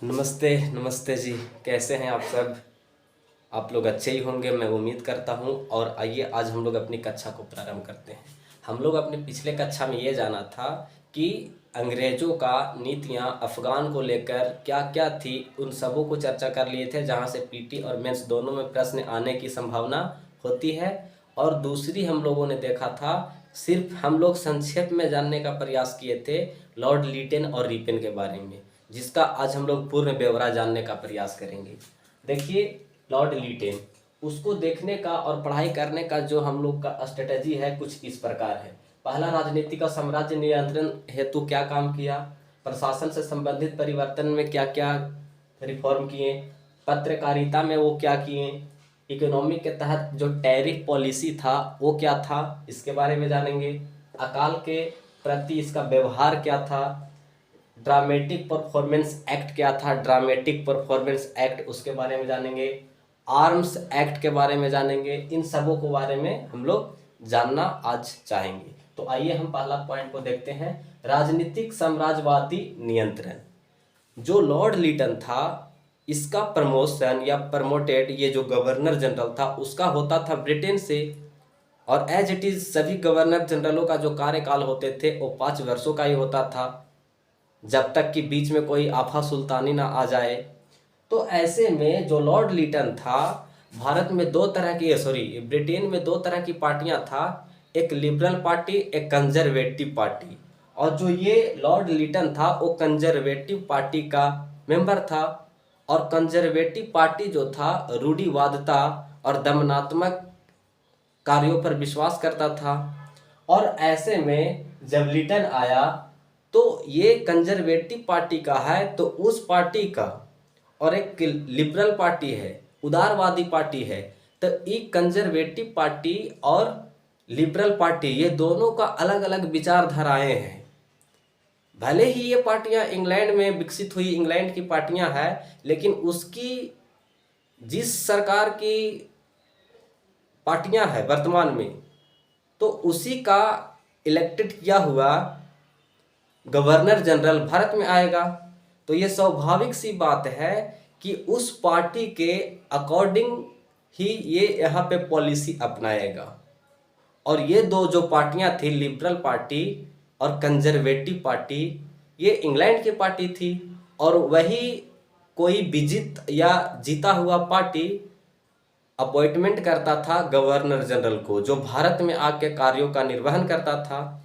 नमस्ते नमस्ते जी। कैसे हैं आप सब? आप लोग अच्छे ही होंगे, मैं उम्मीद करता हूं। और आइए आज हम लोग अपनी कक्षा को प्रारंभ करते हैं। हम लोग अपने पिछले कक्षा में ये जाना था कि अंग्रेज़ों का नीतियां अफ़गान को लेकर क्या क्या थी, उन सबों को चर्चा कर लिए थे, जहां से पीटी और मेंस दोनों में प्रश्न आने की संभावना होती है। और दूसरी हम लोगों ने देखा था, सिर्फ हम लोग संक्षेप में जानने का प्रयास किए थे लॉर्ड लीटेन और रिपेन के बारे में, जिसका आज हम लोग पूर्ण ब्यौरा जानने का प्रयास करेंगे। देखिए, लॉर्ड लीटेन, उसको देखने का और पढ़ाई करने का जो हम लोग का स्ट्रेटजी है कुछ इस प्रकार है। पहला, राजनीति का साम्राज्य नियंत्रण हेतु क्या काम किया, प्रशासन से संबंधित परिवर्तन में क्या क्या रिफॉर्म किए, पत्रकारिता में वो क्या किए, इकोनॉमी के तहत जो टैरिफ पॉलिसी था वो क्या था, इसके बारे में जानेंगे। अकाल के प्रति इसका व्यवहार क्या था, ड्रामेटिक परफॉर्मेंस एक्ट क्या था, ड्रामेटिक परफॉर्मेंस एक्ट उसके बारे में जानेंगे। आर्म्स एक्ट के बारे में जानेंगे। इन सबों के बारे में हम लोग जानना आज चाहेंगे। तो आइए हम पहला पॉइंट को देखते हैं, राजनीतिक साम्राज्यवादी नियंत्रण। जो लॉर्ड लीटन था, इसका प्रमोशन या प्रमोटेड, ये जो गवर्नर जनरल था उसका होता था ब्रिटेन से। और एज इट इज़ सभी गवर्नर जनरलों का जो कार्यकाल होते थे वो 5 वर्षों का ही होता था, जब तक कि बीच में कोई आफा सुल्तानी ना आ जाए। तो ऐसे में जो लॉर्ड लीटन था, भारत में दो तरह की, सॉरी, ब्रिटेन में दो तरह की पार्टियां था, एक लिबरल पार्टी, एक कंजर्वेटिव पार्टी। और जो ये लॉर्ड लीटन था वो कंजर्वेटिव पार्टी का मेंबर था। और कंजर्वेटिव पार्टी जो था रूढ़िवादिता और दमनात्मक कार्यों पर विश्वास करता था। और ऐसे में जब लिटन आया तो ये कंजर्वेटिव पार्टी का है, तो उस पार्टी का, और एक लिबरल पार्टी है, उदारवादी पार्टी है। तो एक कंजर्वेटिव पार्टी और लिबरल पार्टी, ये दोनों का अलग अलग विचारधाराएं हैं। भले ही ये पार्टियां इंग्लैंड में विकसित हुई, इंग्लैंड की पार्टियां हैं, लेकिन उसकी जिस सरकार की पार्टियां हैं वर्तमान में, तो उसी का इलेक्टेड किया हुआ गवर्नर जनरल भारत में आएगा। तो ये स्वाभाविक सी बात है कि उस पार्टी के अकॉर्डिंग ही ये यहाँ पे पॉलिसी अपनाएगा। और ये दो जो पार्टियां थी, लिबरल पार्टी और कंजर्वेटिव पार्टी, ये इंग्लैंड की पार्टी थी। और वही कोई विजित या जीता हुआ पार्टी अपॉइंटमेंट करता था गवर्नर जनरल को, जो भारत में आके कार्यों का निर्वहन करता था।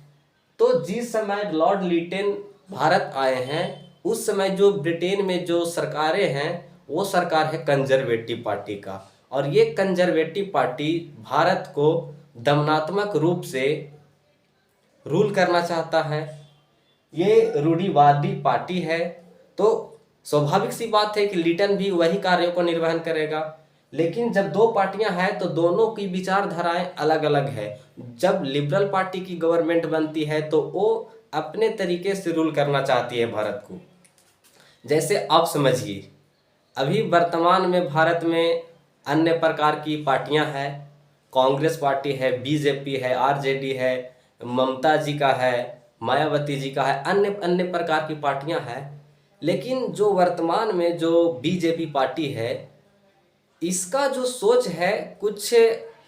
तो जिस समय लॉर्ड लीटेन भारत आए हैं, उस समय जो ब्रिटेन में जो सरकारें हैं वो सरकार है कंजर्वेटिव पार्टी का। और ये कंजर्वेटिव पार्टी भारत को दमनात्मक रूप से रूल करना चाहता है। ये रूढ़िवादी पार्टी है। तो स्वाभाविक सी बात है कि लिटन भी वही कार्यों को निर्वहन करेगा। लेकिन जब दो पार्टियां हैं तो दोनों की विचारधाराएं अलग अलग है। जब लिबरल पार्टी की गवर्नमेंट बनती है तो वो अपने तरीके से रूल करना चाहती है भारत को। जैसे आप समझिए, अभी वर्तमान में भारत में अन्य प्रकार की पार्टियां हैं। कांग्रेस पार्टी है, बीजेपी है, आरजेडी है, ममता जी का है, मायावती जी का है, अन्य अन्य प्रकार की पार्टियां हैं। लेकिन जो वर्तमान में जो बीजेपी पार्टी है, इसका जो सोच है कुछ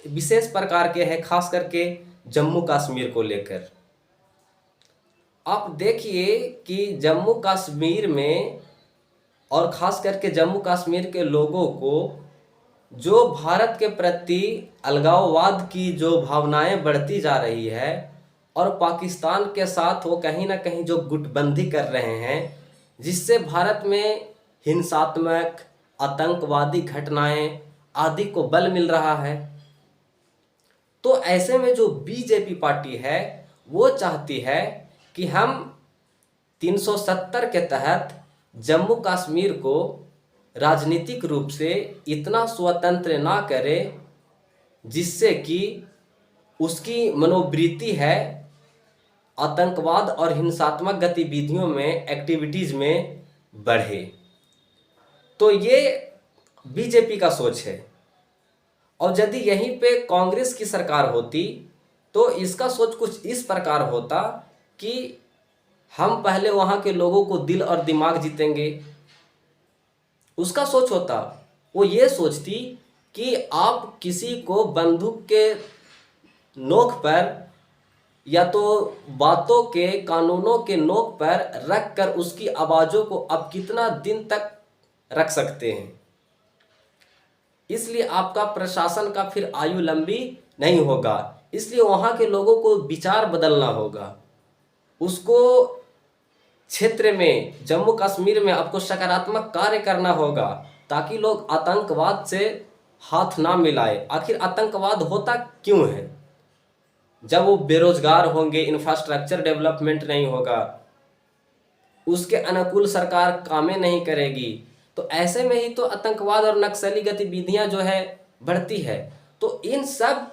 विशेष प्रकार के है, खास करके जम्मू कश्मीर को लेकर। आप देखिए कि जम्मू कश्मीर में, और खास करके जम्मू कश्मीर के लोगों को, जो भारत के प्रति अलगाववाद की जो भावनाएं बढ़ती जा रही है, और पाकिस्तान के साथ वो कहीं ना कहीं जो गुटबंदी कर रहे हैं, जिससे भारत में हिंसात्मक आतंकवादी घटनाएं आदि को बल मिल रहा है। तो ऐसे में जो बीजेपी पार्टी है वो चाहती है कि हम 370 के तहत जम्मू कश्मीर को राजनीतिक रूप से इतना स्वतंत्र ना करे जिससे कि उसकी मनोवृत्ति है आतंकवाद और हिंसात्मक गतिविधियों में, एक्टिविटीज में बढ़े। तो ये बीजेपी का सोच है। और यदि यहीं पे कांग्रेस की सरकार होती तो इसका सोच कुछ इस प्रकार होता कि हम पहले वहाँ के लोगों को दिल और दिमाग जीतेंगे, उसका सोच होता, वो ये सोचती कि आप किसी को बंदूक के नोक पर या तो बातों के कानूनों के नोक पर रख कर उसकी आवाज़ों को अब कितना दिन तक रख सकते हैं। इसलिए आपका प्रशासन का फिर आयु लंबी नहीं होगा। इसलिए वहाँ के लोगों को विचार बदलना होगा। उसको क्षेत्र में, जम्मू कश्मीर में आपको सकारात्मक कार्य करना होगा ताकि लोग आतंकवाद से हाथ ना मिलाए। आखिर आतंकवाद होता क्यों है? जब वो बेरोजगार होंगे, इंफ्रास्ट्रक्चर डेवलपमेंट नहीं होगा, उसके अनुकूल सरकार कामें नहीं करेगी, तो ऐसे में ही तो आतंकवाद और नक्सली गतिविधियां जो है बढ़ती है। तो इन सब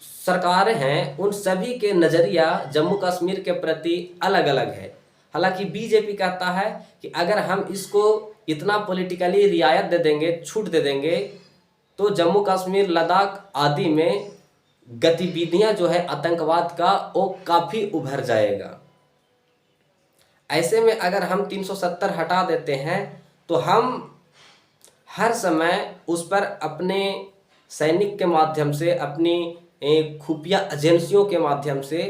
सरकारें हैं, उन सभी के नज़रिया जम्मू कश्मीर के प्रति अलग अलग है। हालांकि बीजेपी कहता है कि अगर हम इसको इतना पॉलिटिकली रियायत दे देंगे, छूट दे देंगे, तो जम्मू कश्मीर, लद्दाख आदि में गतिविधियां जो है आतंकवाद का, वो काफ़ी उभर जाएगा। ऐसे में अगर हम 370 हटा देते हैं तो हम हर समय उस पर अपने सैनिक के माध्यम से, अपनी खुफिया एजेंसियों के माध्यम से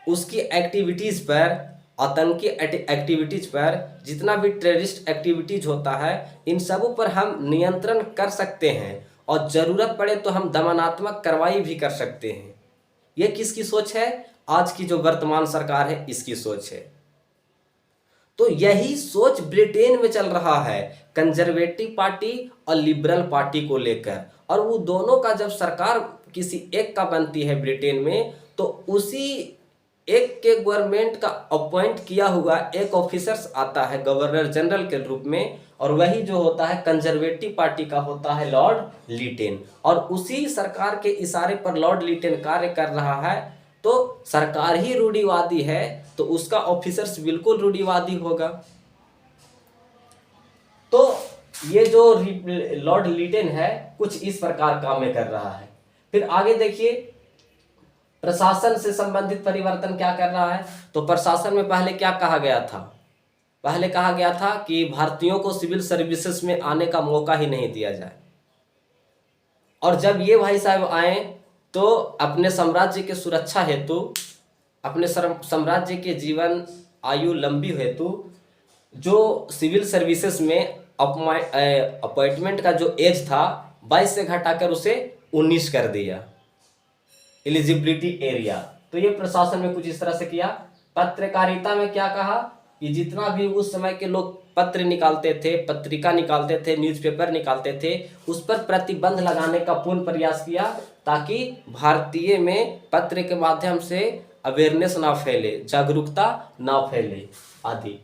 उसकी एक्टिविटीज़ पर, आतंकी एक्टिविटीज़ पर, जितना भी टेररिस्ट एक्टिविटीज़ होता है, इन सबों पर हम नियंत्रण कर सकते हैं और ज़रूरत पड़े तो हम दमनात्मक कार्रवाई भी कर सकते हैं। ये किसकी सोच है? आज की जो वर्तमान सरकार है, इसकी सोच है। तो यही सोच ब्रिटेन में चल रहा है, कंजर्वेटिव पार्टी और लिबरल पार्टी को लेकर। और वो दोनों का जब सरकार किसी एक का बनती है ब्रिटेन में, तो उसी एक के गवर्नमेंट का अपॉइंट किया हुआ एक ऑफिसर्स आता है गवर्नर जनरल के रूप में, और वही जो होता है कंजर्वेटिव पार्टी का होता है लॉर्ड लिटेन। और उसी सरकार के इशारे पर लॉर्ड लिटेन कार्य कर रहा है। तो सरकार ही रूढ़िवादी है तो उसका ऑफिसर्स बिल्कुल रूढ़िवादी होगा। तो ये जो लॉर्ड लिटेन है, कुछ इस प्रकार काम में कर रहा है। फिर आगे देखिए, प्रशासन से संबंधित परिवर्तन क्या कर रहा है। तो प्रशासन में पहले क्या कहा गया था? पहले कहा गया था कि भारतीयों को सिविल सर्विसेज में आने का मौका ही नहीं दिया जाए। और जब ये भाई साहब आए तो अपने साम्राज्य के सुरक्षा हेतु, अपने साम्राज्य के जीवन आयु लंबी हेतु, जो सिविल सर्विसेज में अपॉइंटमेंट का जो एज था 22 से घटाकर उसे 19 कर दिया, एलिजिबिलिटी एरिया। तो ये प्रशासन में कुछ इस तरह से किया। पत्रकारिता में क्या कहा कि जितना भी उस समय के लोग पत्र निकालते थे, पत्रिका निकालते थे, न्यूज़पेपर निकालते थे, उस पर प्रतिबंध लगाने का पूर्ण प्रयास किया ताकि भारतीय में पत्र के माध्यम से अवेयरनेस ना फैले, जागरूकता ना फैले आदि।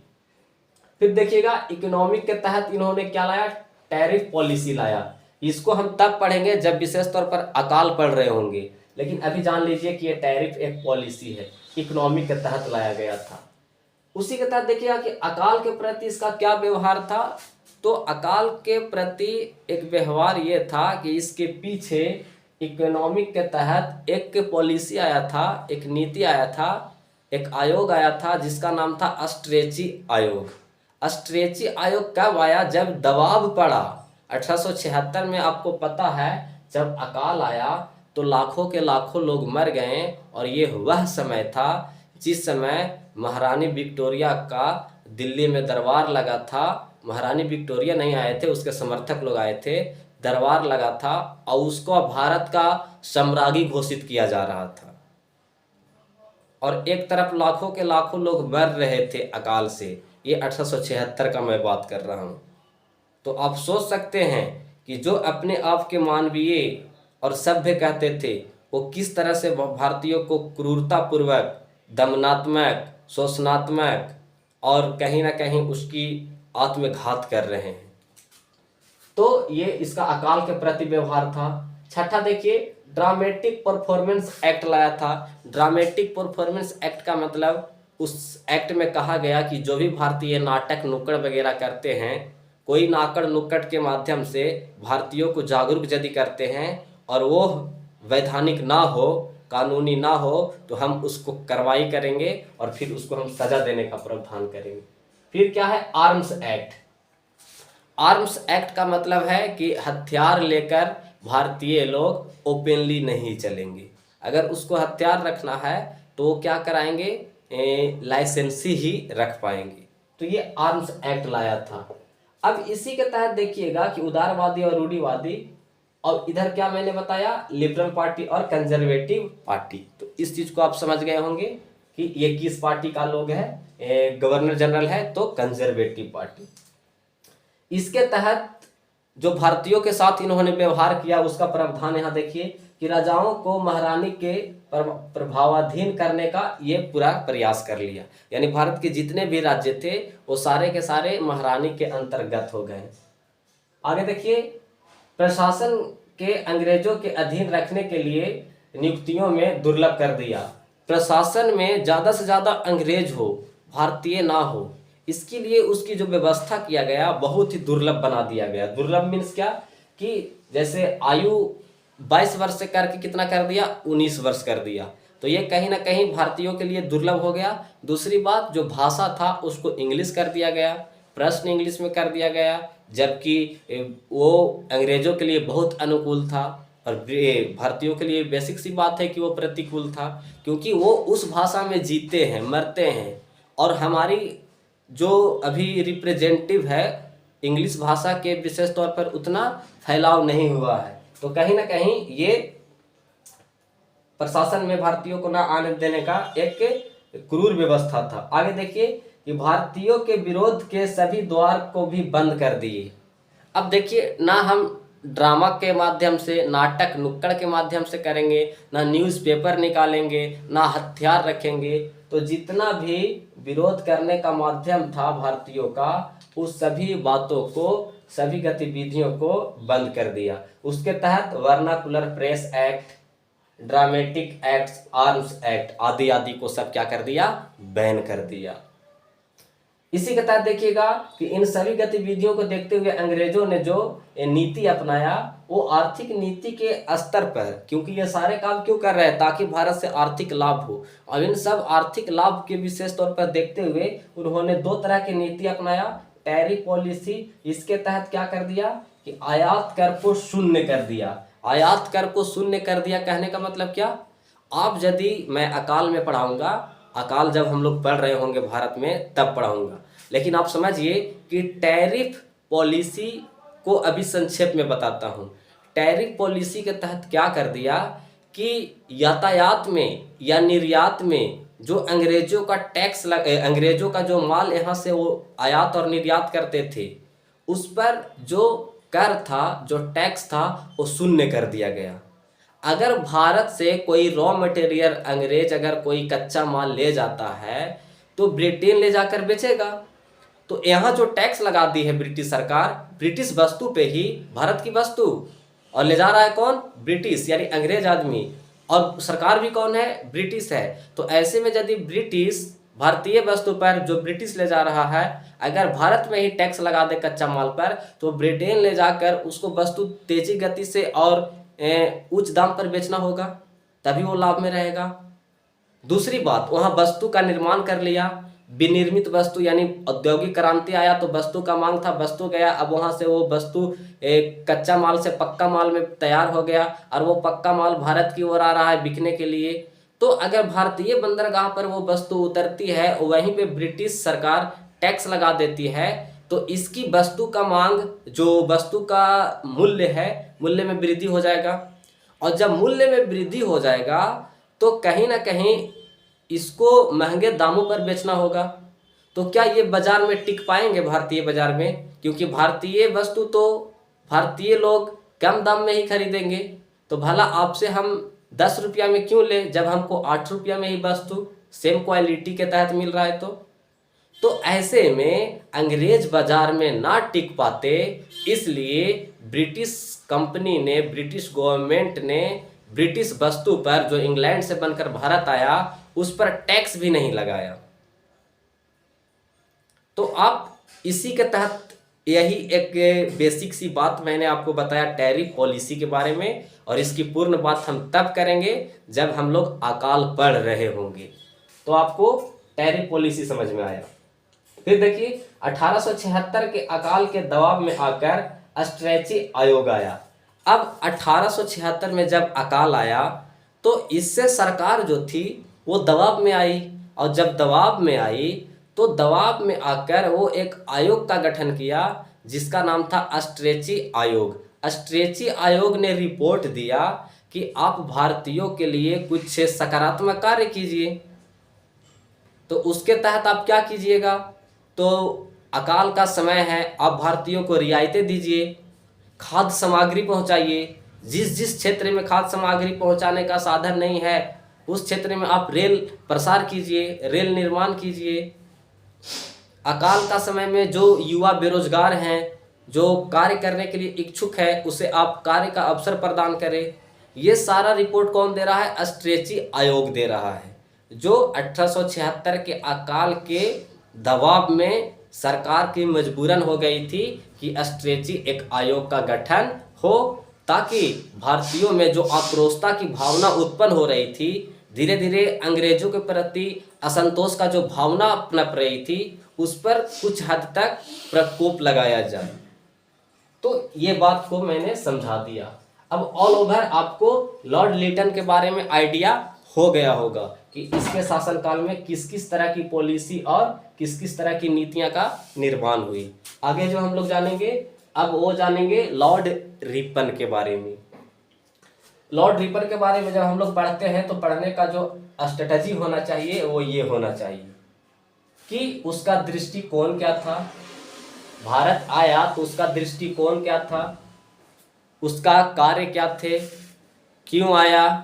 फिर देखिएगा, इकोनॉमिक के तहत इन्होंने क्या लाया? टैरिफ पॉलिसी लाया। इसको हम तब पढ़ेंगे जब विशेष तौर पर अकाल पढ़ रहे होंगे, लेकिन अभी जान लीजिए कि ये टैरिफ एक पॉलिसी है, इकोनॉमिक के तहत लाया गया था। उसी के तहत देखिएगा कि अकाल के प्रति इसका क्या व्यवहार था। तो अकाल के प्रति एक व्यवहार ये था कि इसके पीछे इकोनॉमिक के तहत एक पॉलिसी आया था, एक नीति आया था, एक आयोग आया था जिसका नाम था अस्ट्रेची आयोग। अस्ट्रेची आयोग कब आया? जब दबाव पड़ा 1876 में। आपको पता है जब अकाल आया तो लाखों के लाखों लोग मर गए, और ये वह समय था जिस समय महारानी विक्टोरिया का दिल्ली में दरबार लगा था। महारानी विक्टोरिया नहीं आए थे, उसके समर्थक लोग आए थे, दरबार लगा था और उसको भारत का साम्राज्ञी घोषित किया जा रहा था। और एक तरफ लाखों के लाखों लोग मर रहे थे अकाल से। ये 1876 का मैं बात कर रहा हूँ। तो आप सोच सकते हैं कि जो अपने आप के मानवीय और सभ्य कहते थे, वो किस तरह से भारतीयों को क्रूरतापूर्वक, दमनात्मक, शोषणात्मक और कहीं ना कहीं उसकी आत्मघात कर रहे हैं। तो ये इसका अकाल के प्रति व्यवहार था। छठा देखिए, ड्रामेटिक परफॉर्मेंस एक्ट लाया था। ड्रामेटिक परफॉर्मेंस एक्ट का मतलब, उस एक्ट में कहा गया कि जो भी भारतीय नाटक नुक्कड़ वगैरह करते हैं, कोई नाकड़ नुक्कड़ के माध्यम से भारतीयों को जागरूक यदि करते हैं और वो वैधानिक ना हो, कानूनी ना हो, तो हम उसको कार्रवाई करेंगे और फिर उसको हम सजा देने का प्रावधान करेंगे। फिर क्या है? Arms act. आर्म्स एक्ट का मतलब है कि हथियार लेकर भारतीय लोग ओपनली नहीं चलेंगे। अगर उसको हथियार रखना है तो वो क्या कराएंगे, लाइसेंसी ही रख पाएंगे। तो ये आर्म्स एक्ट लाया था। अब इसी के तहत देखिएगा कि उदारवादी और रूढ़िवादी, और इधर क्या मैंने बताया, लिबरल पार्टी और कंजर्वेटिव पार्टी। तो इस चीज को आप समझ गए होंगे कि ये किस पार्टी का लोग है, गवर्नर जनरल है तो कंजर्वेटिव पार्टी। इसके तहत जो भारतीयों के साथ इन्होंने व्यवहार किया उसका प्रावधान यहाँ देखिए कि राजाओं को महारानी के प्रभावाधीन करने का ये पूरा प्रयास कर लिया। यानी भारत के जितने भी राज्य थे वो सारे के सारे महारानी के अंतर्गत हो गए। आगे देखिए, प्रशासन के अंग्रेजों के अधीन रखने के लिए नियुक्तियों में दुर्लभ कर दिया। प्रशासन में ज़्यादा से ज़्यादा अंग्रेज हो, भारतीय ना हो, इसके लिए उसकी जो व्यवस्था किया गया बहुत ही दुर्लभ बना दिया गया। दुर्लभ मीन्स क्या कि जैसे आयु 22 वर्ष से करके कितना कर दिया, 19 वर्ष कर दिया। तो ये कहीं ना कहीं भारतीयों के लिए दुर्लभ हो गया। दूसरी बात, जो भाषा था उसको इंग्लिश कर दिया गया, प्रश्न इंग्लिश में कर दिया गया, जबकि वो अंग्रेजों के लिए बहुत अनुकूल था और भारतीयों के लिए बेसिक सी बात है कि वो प्रतिकूल था, क्योंकि वो उस भाषा में जीते हैं, मरते हैं। और हमारी जो अभी रिप्रेजेंटेटिव है इंग्लिश भाषा के विशेष तौर पर उतना फैलाव नहीं हुआ है। तो कहीं ना कहीं ये प्रशासन में भारतीयों को ना आने देने का एक क्रूर व्यवस्था था। आगे देखिए कि भारतीयों के विरोध के सभी द्वार को भी बंद कर दिए। अब देखिए, ना हम ड्रामा के माध्यम से, नाटक नुक्कड़ के माध्यम से करेंगे, ना न्यूज़पेपर निकालेंगे, ना हथियार रखेंगे। तो जितना भी विरोध करने का माध्यम था भारतीयों का, उस सभी बातों को, सभी गतिविधियों को बंद कर दिया। उसके तहत vernacular press act, dramatic acts, arms act आदि आदि को सब क्या कर दिया, बैन कर दिया। इसी के तहत देखिएगा कि इन सभी गतिविधियों को देखते हुए अंग्रेजों ने जो नीति अपनाया वो आर्थिक नीति के स्तर पर, क्योंकि ये सारे काम क्यों कर रहे हैं, ताकि भारत से आर्थिक लाभ हो। और इन सब आर्थिक लाभ के विशेष तौर पर देखते हुए उन्होंने दो तरह की नीति अपनाया। टैरिफ पॉलिसी, इसके तहत क्या कर दिया कि आयात कर को शून्य कर दिया। आयात कर को शून्य कर दिया कहने का मतलब क्या, आप यदि, मैं अकाल में पढ़ाऊंगा, अकाल जब हम लोग पढ़ रहे होंगे भारत में तब पढ़ाऊंगा, लेकिन आप समझिए कि टैरिफ पॉलिसी को अभी संक्षेप में बताता हूं। टैरिफ पॉलिसी के तहत क्या कर दिया कि यातायात में या निर्यात में जो अंग्रेजों का टैक्स अंग्रेजों का जो माल यहाँ से वो आयात और निर्यात करते थे, उस पर जो कर था, जो टैक्स था, वो शून्य कर दिया गया। अगर भारत से कोई रॉ मटेरियल, अंग्रेज अगर कोई कच्चा माल ले जाता है तो ब्रिटेन ले जाकर बेचेगा। तो यहाँ जो टैक्स लगा दी है ब्रिटिश सरकार, ब्रिटिश वस्तु पे ही, भारत की वस्तु, और ले जा रहा है कौन, ब्रिटिश यानी अंग्रेज आदमी, और सरकार भी कौन है, ब्रिटिश है। तो ऐसे में यदि ब्रिटिश भारतीय वस्तु पर जो ब्रिटिश ले जा रहा है, अगर भारत में ही टैक्स लगा दे कच्चा माल पर, तो ब्रिटेन ले जाकर उसको वस्तु तेजी गति से और उच्च दाम पर बेचना होगा, तभी वो लाभ में रहेगा। दूसरी बात, वहाँ वस्तु का निर्माण कर लिया, विनिर्मित वस्तु, यानी औद्योगिक क्रांति आया तो वस्तु का मांग था, वस्तु गया, अब वहाँ से वो वस्तु कच्चा माल से पक्का माल में तैयार हो गया और वो पक्का माल भारत की ओर आ रहा है बिकने के लिए। तो अगर भारतीय बंदरगाह पर वो वस्तु उतरती है, वहीं पे ब्रिटिश सरकार टैक्स लगा देती है, तो इसकी वस्तु का मांग, जो वस्तु का मूल्य है, मूल्य में वृद्धि हो जाएगा। और जब मूल्य में वृद्धि हो जाएगा तो कहीं ना कहीं इसको महंगे दामों पर बेचना होगा। तो क्या ये बाजार में टिक पाएंगे, भारतीय बाजार में, क्योंकि भारतीय वस्तु तो भारतीय लोग कम दाम में ही खरीदेंगे। तो भला आपसे हम 10 रुपया में क्यों ले, जब हमको 8 रुपया में ही वस्तु सेम क्वालिटी के तहत मिल रहा है। तो ऐसे में अंग्रेज बाजार में ना टिक पाते, इसलिए ब्रिटिश कंपनी ने, ब्रिटिश गवर्नमेंट ने ब्रिटिश वस्तु पर जो इंग्लैंड से बनकर भारत आया उस पर टैक्स भी नहीं लगाया। तो आप इसी के तहत, यही एक बेसिक सी बात मैंने आपको बताया टैरिफ पॉलिसी के बारे में, और इसकी पूर्ण बात हम तब करेंगे जब हम लोग अकाल पढ़ रहे होंगे। तो आपको टैरिफ पॉलिसी समझ में आया। फिर देखिए 1876 के अकाल के दबाव में आकर स्ट्रेची आयोग आया। अब 1876 में जब अकाल आया तो इससे सरकार जो थी वो दबाव में आई, और जब दबाव में आई तो दबाव में आकर वो एक आयोग का गठन किया जिसका नाम था स्ट्रेची आयोग। स्ट्रेची आयोग ने रिपोर्ट दिया कि आप भारतीयों के लिए कुछ सकारात्मक कार्य कीजिए। तो उसके तहत आप क्या कीजिएगा, तो अकाल का समय है, आप भारतीयों को रियायतें दीजिए, खाद्य सामग्री पहुंचाइए, जिस जिस क्षेत्र में खाद्य सामग्री पहुंचाने का साधन नहीं है उस क्षेत्र में आप रेल प्रसार कीजिए, रेल निर्माण कीजिए। अकाल का समय में जो युवा बेरोजगार हैं, जो कार्य करने के लिए इच्छुक है, उसे आप कार्य का अवसर प्रदान करें। ये सारा रिपोर्ट कौन दे रहा है, स्ट्रेची आयोग दे रहा है, जो 1876 के अकाल के दबाव में सरकार की मजबूरन हो गई थी कि स्ट्रेची एक आयोग का गठन हो, ताकि भारतीयों में जो आक्रोशता की भावना उत्पन्न हो रही थी, धीरे धीरे अंग्रेजों के प्रति असंतोष का जो भावना पनप रही थी, उस पर कुछ हद तक प्रकोप लगाया जाए। तो ये बात को मैंने समझा दिया। अब ऑल ओवर आपको लॉर्ड लिटन के बारे में आइडिया हो गया होगा कि इसके शासनकाल में किस किस तरह की पॉलिसी और किस किस तरह की नीतियां का निर्माण हुई। आगे जो हम लोग जानेंगे, अब वो जानेंगे लॉर्ड रिपन के बारे में। लॉर्ड रिपन के बारे में जब हम लोग पढ़ते हैं तो पढ़ने का जो स्ट्रेटजी होना चाहिए वो ये होना चाहिए कि उसका दृष्टिकोण क्या था, भारत आया तो उसका दृष्टिकोण क्या था, उसका कार्य क्या थे, क्यों आया,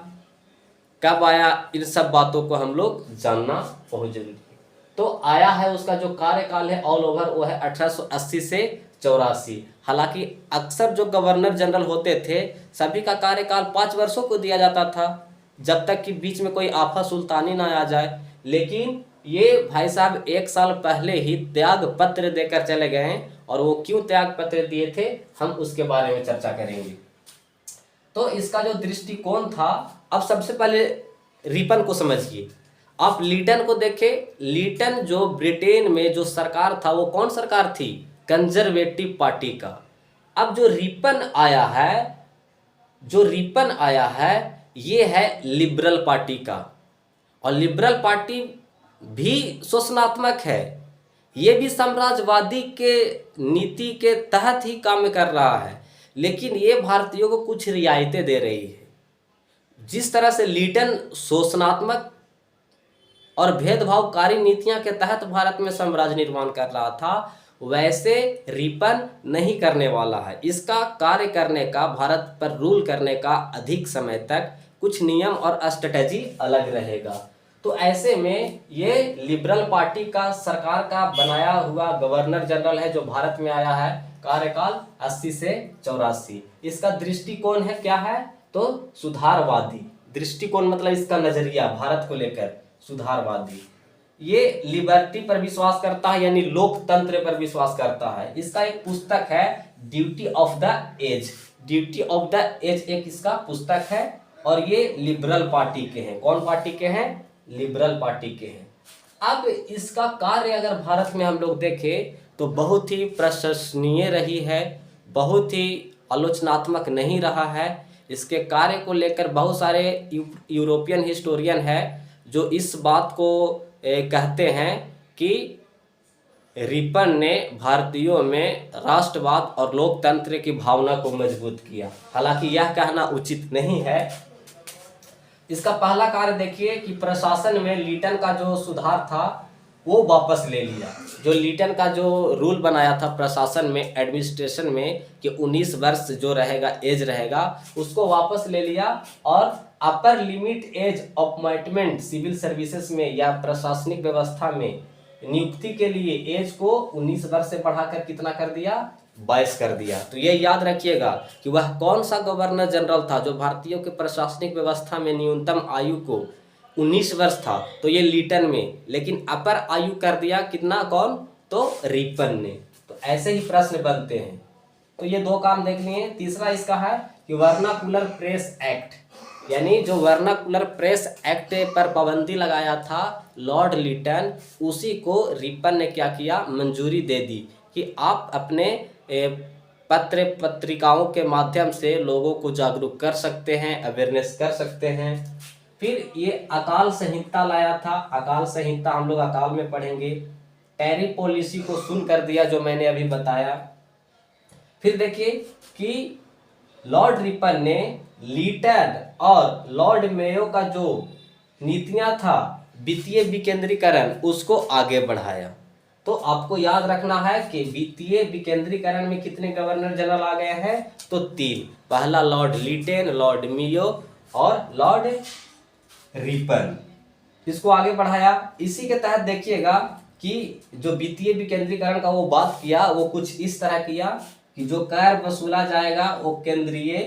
कब आया, इन सब बातों को हम लोग जानना बहुत जरूरी है। तो आया है, उसका जो कार्यकाल है ऑल ओवर वो है 1880 से 84। हालांकि अक्सर जो गवर्नर जनरल होते थे सभी का कार्यकाल 5 वर्षों को दिया जाता था, जब तक कि बीच में कोई आफा सुल्तानी ना आ जाए। लेकिन ये भाई साहब 1 साल पहले ही त्याग पत्र देकर चले गए, और वो क्यों त्याग पत्र दिए थे हम उसके बारे में चर्चा करेंगे। तो इसका जो दृष्टिकोण था, अब सबसे पहले रिपन को समझिए। आप लिटन को देखें। लिटन जो ब्रिटेन में जो सरकार था वो कौन सरकार थी, कंजर्वेटिव पार्टी का। अब जो रिपन आया है ये है लिबरल पार्टी का, और लिबरल पार्टी भी शोषणात्मक है, ये भी साम्राज्यवादी के नीति के तहत ही काम कर रहा है, लेकिन ये भारतीयों को कुछ रियायतें दे रही है। जिस तरह से लिटन शोषणात्मक और भेदभावकारी नीतियां के तहत भारत में साम्राज्य निर्माण कर रहा था, वैसे रिपन नहीं करने वाला है। इसका कार्य करने का, भारत पर रूल करने का अधिक समय तक कुछ नियम और स्ट्रेटजी अलग रहेगा। तो ऐसे में ये लिबरल पार्टी का सरकार का बनाया हुआ गवर्नर जनरल है जो भारत में आया है, कार्यकाल 80 से 84। इसका दृष्टिकोण है क्या है, तो सुधारवादी दृष्टिकोण, मतलब इसका नजरिया भारत को लेकर सुधारवादी। ये लिबर्टी पर विश्वास करता है, यानी लोकतंत्र पर विश्वास करता है। इसका एक पुस्तक है duty of the age. Duty of the age एक इसका पुस्तक है, और ये लिबरल पार्टी के हैं। कौन पार्टी के हैं, लिबरल पार्टी के हैं। अब इसका कार्य अगर भारत में हम लोग देखें तो बहुत ही प्रशंसनीय रही है, बहुत ही आलोचनात्मक नहीं रहा है। इसके कार्य को लेकर बहुत सारे यूरोपियन हिस्टोरियन है जो इस बात को कहते हैं कि रिपन ने भारतीयों में राष्ट्रवाद और लोकतंत्र की भावना को मजबूत किया। हालांकि यह कहना उचित नहीं है। इसका पहला कार्य देखिए कि प्रशासन में लिटन का जो सुधार था वो वापस ले लिया। जो लिटन का जो रूल बनाया था प्रशासन में, एडमिनिस्ट्रेशन में, कि 19 वर्ष जो रहेगा एज रहेगा, उसको वापस ले लिया, और upper limit age appointment civil services में या प्रशासनिक व्यवस्था में नियुक्ति के लिए एज को 19 वर्ष से बढ़ाकर कितना कर दिया, 22 कर दिया। तो ये याद रखिएगा कि वह कौन सा गवर्नर जनरल था जो भारतीयों के प्रशासनिक व्यवस्था में न्यूनतम आयु को 19 वर्ष था, तो ये लिटन में, लेकिन अपर आयु कर दिया कितना, कौन, तो रिपन ने। तो ऐसे ही प्रश्न बनते हैं। तो ये 2 काम देख लिए। तीसरा इसका है कि वर्नाकुलर प्रेस एक्ट, यानी जो वर्नाकुलर प्रेस एक्ट पर पाबंदी लगाया था लॉर्ड लिटन, उसी को रिपन ने क्या किया, मंजूरी दे दी कि आप अपने पत्र पत्रिकाओं के माध्यम से लोगों को जागरूक कर सकते हैं, अवेयरनेस कर सकते हैं। फिर ये अकाल संहिता लाया था। अकाल संहिता हम लोग अकाल में पढ़ेंगे। टैरिफ पॉलिसी को शून्य कर दिया, जो मैंने अभी बताया। फिर देखिए कि लॉर्ड रिपन ने लीटन और लॉर्ड मेयो का जो नीतियां था वित्तीय विकेंद्रीकरण, उसको आगे बढ़ाया। तो आपको याद रखना है कि वित्तीय विकेंद्रीकरण में कितने गवर्नर जनरल आ गए हैं, तो 3। पहला लॉर्ड लिटन, लॉर्ड मेयो और लॉर्ड रिपन, इसको आगे बढ़ाया। इसी के तहत देखिएगा कि जो वित्तीय विकेंद्रीकरण का वो बात किया, वो कुछ इस तरह किया कि जो कर वसूला जाएगा वो केंद्रीय,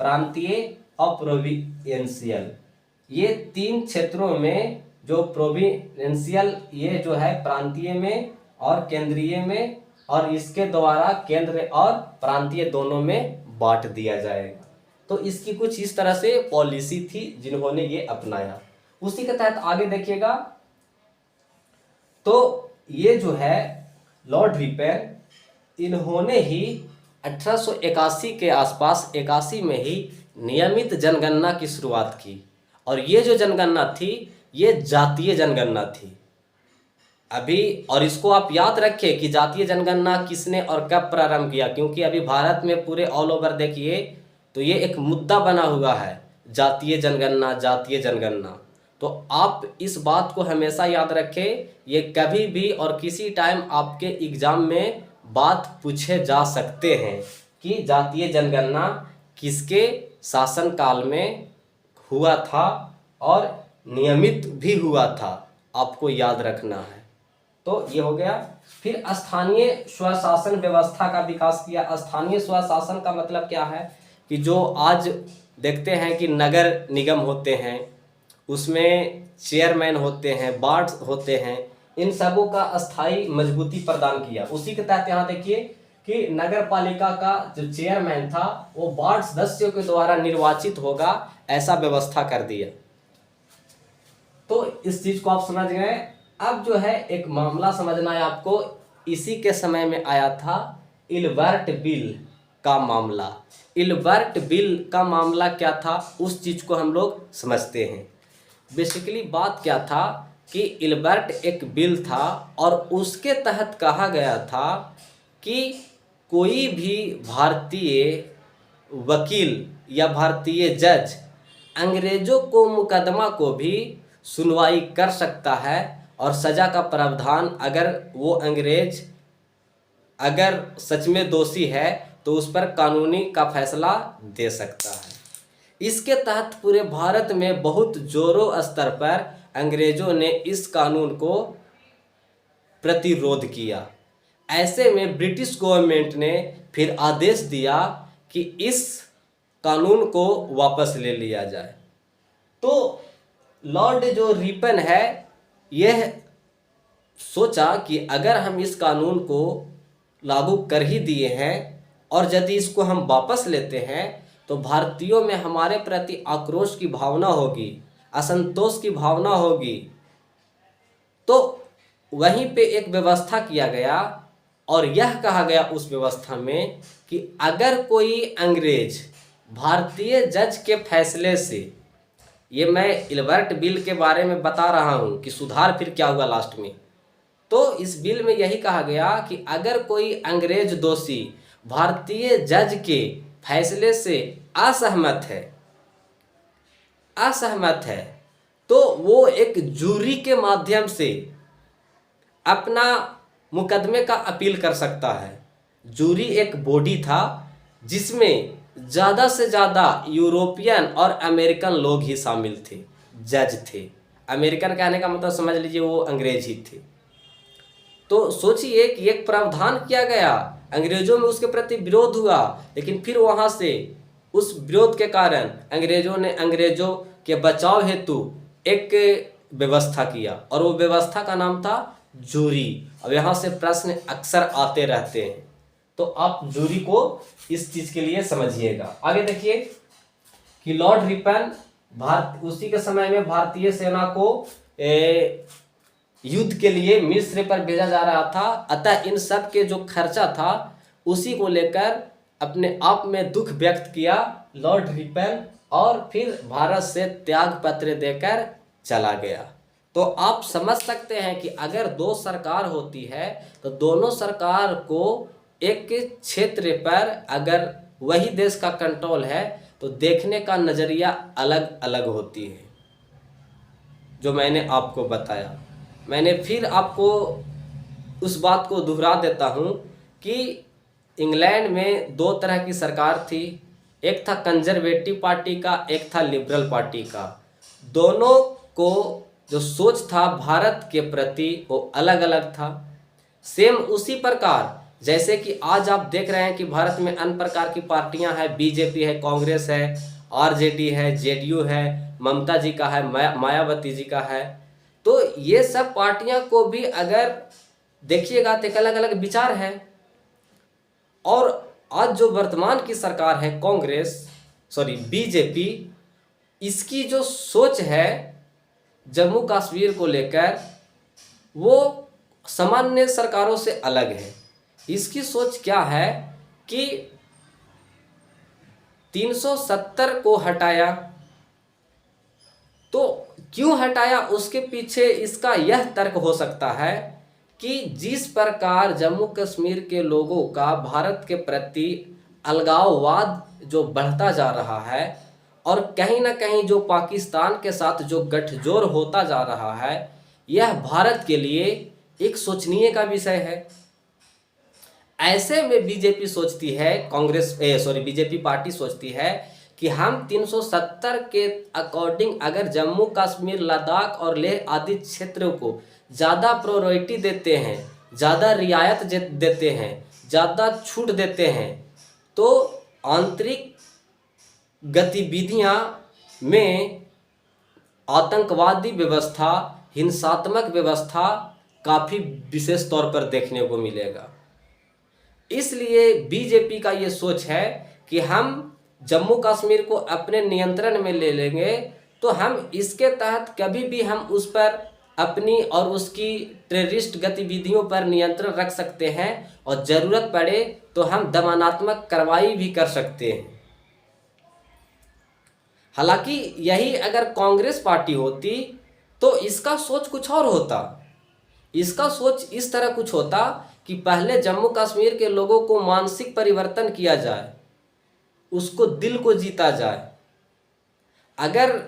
प्रांतीय और प्रोविंशियल, ये 3 क्षेत्रों में, जो प्रोविंशियल ये जो है प्रांतीय में और केंद्रीय में, और इसके द्वारा केंद्र और प्रांतीय दोनों में बांट दिया जाएगा। तो इसकी कुछ इस तरह से पॉलिसी थी जिन्होंने ये अपनाया। उसी के तहत आगे देखिएगा, तो ये जो है लॉर्ड रिपन, इन्होंने ही 1881 के आसपास, 81 में ही नियमित जनगणना की शुरुआत की। और ये जो जनगणना थी, ये जातीय जनगणना थी अभी। और इसको आप याद रखिए कि जातीय जनगणना किसने और कब प्रारंभ किया, क्योंकि अभी भारत में पूरे ऑल ओवर देखिए तो ये एक मुद्दा बना हुआ है, जातीय जनगणना, जातीय जनगणना। तो आप इस बात को हमेशा याद रखें, ये कभी भी और किसी टाइम आपके एग्जाम में बात पूछे जा सकते हैं कि जातीय जनगणना किसके शासनकाल में हुआ था और नियमित भी हुआ था, आपको याद रखना है। तो ये हो गया। फिर स्थानीय स्वशासन व्यवस्था का विकास किया। स्थानीय स्वशासन का मतलब क्या है कि जो आज देखते हैं कि नगर निगम होते हैं, उसमें चेयरमैन होते हैं, वार्ड्स होते हैं, इन सबों का अस्थाई मजबूती प्रदान किया। उसी के तहत यहाँ देखिए कि नगर पालिका का जो चेयरमैन था वो वार्ड सदस्यों के द्वारा निर्वाचित होगा, ऐसा व्यवस्था कर दिया। तो इस चीज को आप समझ गए। अब जो है एक मामला समझना है आपको, इसी के समय में आया था इल्बर्ट बिल का मामला। इल्बर्ट बिल का मामला क्या था, उस चीज को हम लोग समझते हैं। बेसिकली बात क्या था कि इल्बर्ट एक बिल था और उसके तहत कहा गया था कि कोई भी भारतीय वकील या भारतीय जज अंग्रेजों को मुकदमा को भी सुनवाई कर सकता है, और सज़ा का प्रावधान, अगर वो अंग्रेज अगर सच में दोषी है तो उस पर कानूनी का फैसला दे सकता है। इसके तहत पूरे भारत में बहुत जोरों स्तर पर अंग्रेजों ने इस कानून को प्रतिरोध किया। ऐसे में ब्रिटिश गवर्नमेंट ने फिर आदेश दिया कि इस कानून को वापस ले लिया जाए। तो लॉर्ड जो रिपन है, यह सोचा कि अगर हम इस कानून को लागू कर ही दिए हैं और यदि इसको हम वापस लेते हैं तो भारतीयों में हमारे प्रति आक्रोश की भावना होगी, असंतोष की भावना होगी। तो वहीं पे एक व्यवस्था किया गया और यह कहा गया उस व्यवस्था में कि अगर कोई अंग्रेज भारतीय जज के फैसले से, ये मैं इल्बर्ट बिल के बारे में बता रहा हूँ कि सुधार फिर क्या हुआ लास्ट में, तो इस बिल में यही कहा गया कि अगर कोई अंग्रेज दोषी भारतीय जज के फैसले से असहमत है तो वो एक जूरी के माध्यम से अपना मुकदमे का अपील कर सकता है। जूरी एक बॉडी था जिसमें ज़्यादा से ज़्यादा यूरोपियन और अमेरिकन लोग ही शामिल थे, जज थे। अमेरिकन कहने का मतलब समझ लीजिए वो अंग्रेज ही थे। तो सोचिए कि एक प्रावधान किया गया, अंग्रेजों में उसके प्रति विरोध हुआ, लेकिन फिर वहाँ से उस विरोध के कारण अंग्रेजों ने अंग्रेजों के बचाव हेतु एक व्यवस्था किया और वो व्यवस्था का नाम था जूरी। अब यहाँ से प्रश्न अक्सर आते रहते हैं, तो आप जूरी को इस चीज के लिए समझिएगा। आगे देखिए कि लॉर्ड रिपन उसी के समय में भारतीय सेना को युद्ध के लिए मिस्र पर भेजा जा रहा था। अतः इन सब के जो खर्चा था उसी को लेकर अपने आप में दुख व्यक्त किया लॉर्ड रिपन, और फिर भारत से त्याग पत्र देकर चला गया। तो आप समझ सकते हैं कि अगर दो सरकार होती है तो दोनों सरकार को एक क्षेत्र पर अगर वही देश का कंट्रोल है तो देखने का नज़रिया अलग अलग होती है। जो मैंने आपको बताया, मैंने फिर आपको उस बात को दोहरा देता हूँ कि इंग्लैंड में दो तरह की सरकार थी, एक था कंजर्वेटिव पार्टी का, एक था लिबरल पार्टी का। दोनों को जो सोच था भारत के प्रति वो अलग अलग था। सेम उसी प्रकार जैसे कि आज आप देख रहे हैं कि भारत में अन्य प्रकार की पार्टियां हैं, बीजेपी है, कांग्रेस है, आरजेडी है, जेडीयू है, ममता जी का है, मायावती जी का है। तो ये सब पार्टियां को भी अगर देखिएगा तो एक अलग अलग विचार है। और आज जो वर्तमान की सरकार है बीजेपी, इसकी जो सोच है जम्मू कश्मीर को लेकर वो सामान्य सरकारों से अलग है। इसकी सोच क्या है कि 370 को हटाया, तो क्यों हटाया उसके पीछे इसका यह तर्क हो सकता है कि जिस प्रकार जम्मू कश्मीर के लोगों का भारत के प्रति अलगाववाद जो बढ़ता जा रहा है और कहीं ना कहीं जो पाकिस्तान के साथ जो गठजोड़ होता जा रहा है, यह भारत के लिए एक सोचनीय का विषय है। ऐसे में बीजेपी सोचती है, बीजेपी पार्टी सोचती है कि हम 370 के अकॉर्डिंग अगर जम्मू कश्मीर, लद्दाख और लेह आदि क्षेत्रों को ज़्यादा प्रायोरिटी देते हैं, ज़्यादा रियायत देते हैं, ज़्यादा छूट देते हैं, तो आंतरिक गतिविधियां में आतंकवादी व्यवस्था, हिंसात्मक व्यवस्था काफ़ी विशेष तौर पर देखने को मिलेगा। इसलिए बीजेपी का ये सोच है कि हम जम्मू कश्मीर को अपने नियंत्रण में ले लेंगे तो हम इसके तहत कभी भी हम उस पर अपनी और उसकी टेररिस्ट गतिविधियों पर नियंत्रण रख सकते हैं, और ज़रूरत पड़े तो हम दमनात्मक कार्रवाई भी कर सकते हैं। हालांकि यही अगर कांग्रेस पार्टी होती तो इसका सोच कुछ और होता। इसका सोच इस तरह कुछ होता कि पहले जम्मू कश्मीर के लोगों को मानसिक परिवर्तन किया जाए, उसको दिल को जीता जाए। अगर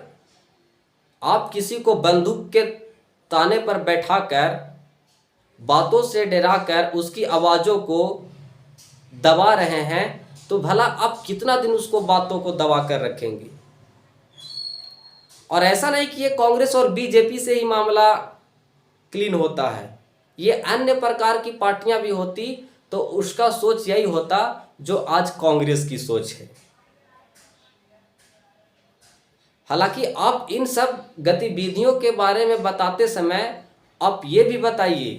आप किसी को बंदूक के ताने पर बैठाकर, बातों से डराकर उसकी आवाज़ों को दबा रहे हैं तो भला आप कितना दिन उसको बातों को दबा कर रखेंगे। और ऐसा नहीं कि ये कांग्रेस और बीजेपी से ही मामला क्लीन होता है, ये अन्य प्रकार की पार्टियां भी होती तो उसका सोच यही होता जो आज कांग्रेस की सोच है। हालांकि आप इन सब गतिविधियों के बारे में बताते समय आप ये भी बताइए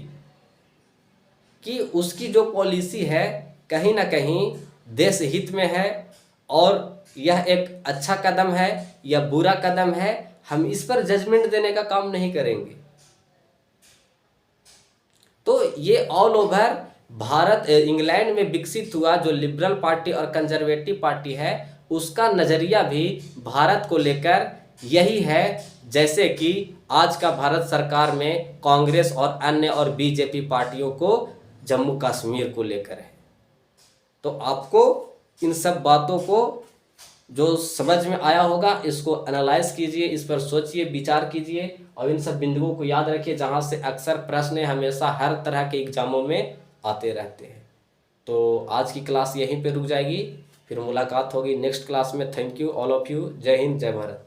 कि उसकी जो पॉलिसी है कहीं ना कहीं देश हित में है और यह एक अच्छा कदम है या बुरा कदम है। हम इस पर जजमेंट देने का काम नहीं करेंगे। तो ये ऑल ओवर भारत, इंग्लैंड में विकसित हुआ जो लिबरल पार्टी और कंजर्वेटिव पार्टी है, उसका नज़रिया भी भारत को लेकर यही है जैसे कि आज का भारत सरकार में कांग्रेस और अन्य और बीजेपी पार्टियों को जम्मू कश्मीर को लेकर है। तो आपको इन सब बातों को जो समझ में आया होगा इसको एनालाइज कीजिए, इस पर सोचिए, विचार कीजिए और इन सब बिंदुओं को याद रखिए जहाँ से अक्सर प्रश्न हमेशा हर तरह के एग्जामों में आते रहते हैं। तो आज की क्लास यहीं पे रुक जाएगी, फिर मुलाकात होगी नेक्स्ट क्लास में। Thank you all of you. जय हिंद, जय भारत।